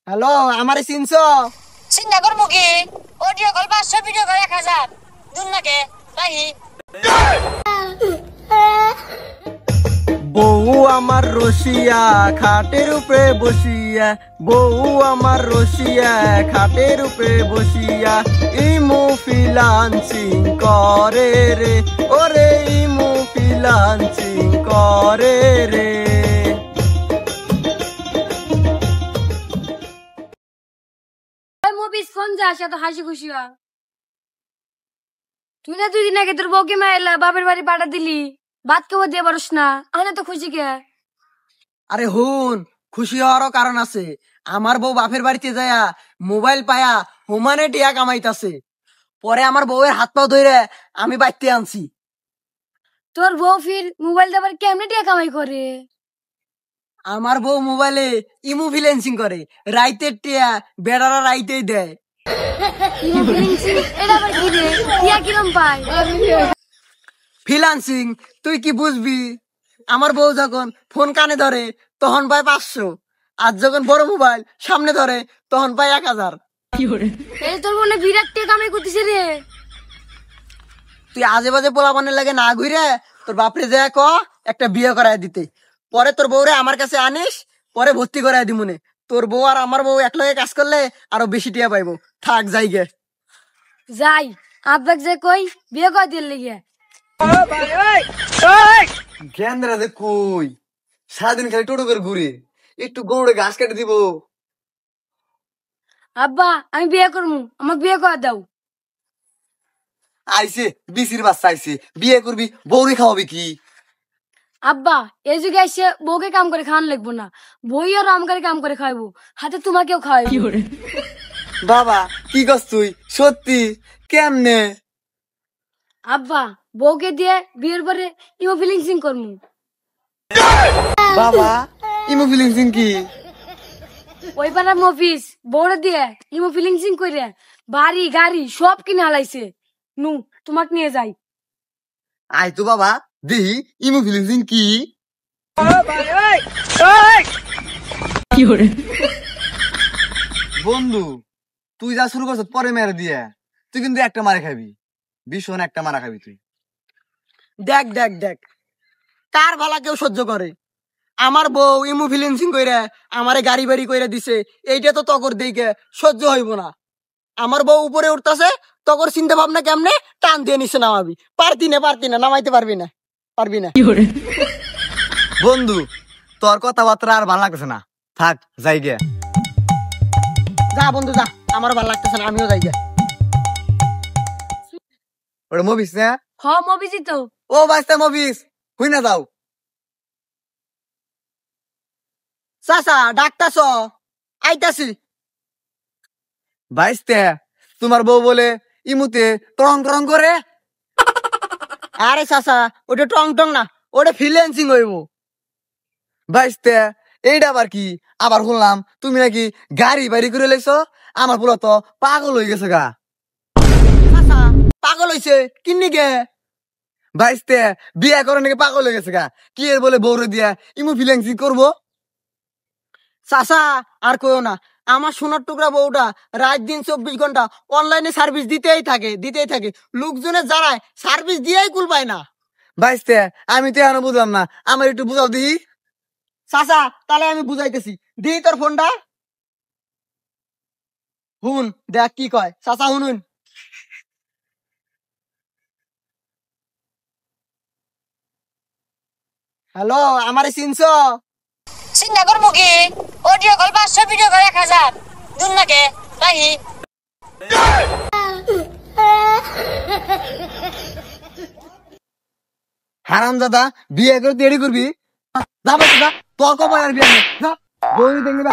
Hello, আমারে চিনছো? চিন্তা করবো কি? Audio call 500, video call 1000। দুন নাকে রাহি। বউ আমার রসিয়া খাটের উপরে বসিয়া, বউ আমার রসিয়া খাটের উপরে বসিয়া, ইমু ফিলান্সিং করে রে, ওরে ইমু ফিলান্সিং করে রে। মুভিস ফোন যা আসে তো হাসি খুশি হয়। তুই না 2 দিন আগে তোর বউকে মাইলা বাপের বাড়ি পাঠা দিলি, ভাত কেউ দিয়ে পারস না, আমি তো খুশি কে? আরে হুন, খুশি হওয়ারও কারণ আছে। আমার বউ বাপের বাড়িতে যায়া মোবাইল পায়া হুমানে টিয়া কামাইতাছে। পরে আমার বউয়ের হাত পা ধরে আমি বাইতে আনছি। তোর বউ ফির মোবাইল দেবার কেমনে টিয়া কামাই করে? আমার বউ মোবাইলে ইমু ফিলেন্সিং করে, রাইতের টিয়া বেড়ারা রাইতেই দেয়। এটা আবার কি রে? টিয়া কিরম পায়? ফিলান্সিং তুই কি বুঝবি? আমার বউ যখন ফোন কানে ধরে তখন পায় 500, আর যখন বড় মোবাইল সামনে ধরে তখন পায় 1000। তোর মনে বিরাট টিয়া কামাই করতেছে রে। তুই আজে বাজে পোলাপানের লাগে না ঘুরে তোর বাপরে যায় ক একটা বিয়ে করায় দিতে, পরে তোর বউরে আমার কাছে আনিস, পরে ভর্তি করায় দিমুনে। তোর বউ আর আমার বউ একলগে কাজ করলে আরো বেশি টিয়া পাইবো। থাক যাই গে। যাই আব্বাক যে কই বিয়ে কর দিল লিগে। গেন্দ্রা যে কই সারাদিন খালি টোটো করে ঘুরে, একটু গৌড়ে ঘাস কেটে দিব। আব্বা আমি বিয়ে করবো, আমাকে বিয়ে করে দাও। আইসে বিসির বাচ্চা আইসে, বিয়ে করবি বউরে খাওয়াবি কি? আব্বা এই যুগে এসে বউকে কাম করে খাওয়ান লাগবো না, বই আর আমগারে কাম করে খাওয়াবো, হাতে তোমাকেও খাওয়াবো। বাবা কি করছ তুই? সত্যি? কেমনে? আব্বা বউকে দিয়ে বিয়ের পরে ইমো ফিলিংসিং করবো। বাবা ইমো ফিলিংসিং কি? ওই পাড়ার মফিস বউরে দিয়ে ইমো ফিলিংসিং করে বাড়ি গাড়ি সব কিনে হালাইছে। নু তোমাকে নিয়ে যাই। আই তো বাবা দেহি ইমো ফিলিংসিং কি? বন্ধু তুই যা শুরু করছ পরে মেরে দিয়ে, তুই কিন্তু একটা মারে খাবি, ভীষণ একটা মারা খাবি তুই। দেখ দেখ দেখ, কার ভালা কেউ সহ্য করে? আমার বউ ইমু ফিলেন্সিং কইরা আমারে গাড়ি বাড়ি কইরা দিছে, এইটা তো তকর দেখে সহ্য হইব না। আমার বউ উপরে উঠতেছে, তকর চিন্তা ভাবনা কেমনে টান দিয়ে নিচে নামাবি। পারতি না নামাইতে পারবি না। বন্ধু তোর কথাবার্তা আর ভালো লাগতেছে না, থাক যাই গে। যা বন্ধু যা, আমারও ভালো লাগতেছে না, আমিও যাই গে। ওটা মবিস না? হ মফিসই তো। ও বাস্তা মবিস, হুই না যাও। চাচা ডাকতাছ? আইতাছি। বাইসতে তোমার বউ বলে ইমুতে টং টং করে। আরে চাচা ওটা টং টং না, ওটা ফিলেন্সিং হইব। বাইসতে এইটা আবার কি? আবার শুনলাম তুমি নাকি গাড়ি বাড়ি করে লাইছো। আমার পুরো তো পাগল হয়ে গেছে গা। চাচা পাগল হইছে কিন্নি গে? বাইসতে বিয়ে করে নাকি পাগল হয়ে গেছে গা। কি এর বলে বউরে দিয়া ইমু ফিলেন্সিং করবো? চাচা আর কইও না, আমার সোনার টুকরা বউটা রাত দিন 24 ঘন্টা অনলাইনে সার্ভিস দিতেই থাকে। লোকজনের যারায় সার্ভিস দিয়েই কুল পায় না। বাইসতে আমি তো এখনো বুঝলাম না, আমার একটু বুঝাও দিই। চাচা তাহলে আমি বুঝাইতেছি, দিই তোর ফোনটা। হুন দেখ কি কয়। চাচা শুনুন। হ্যালো, আমারে চিনছো? চিন্তা করবো কি? Audio call 500, video call 1000। দুন নাকে রাহি। হারাম দাদা বিয়ে করে দেরি করবি? যা বাইসতে যা, তোর কপাল আর বিয়ে নেই। যা বউরে দেখবি।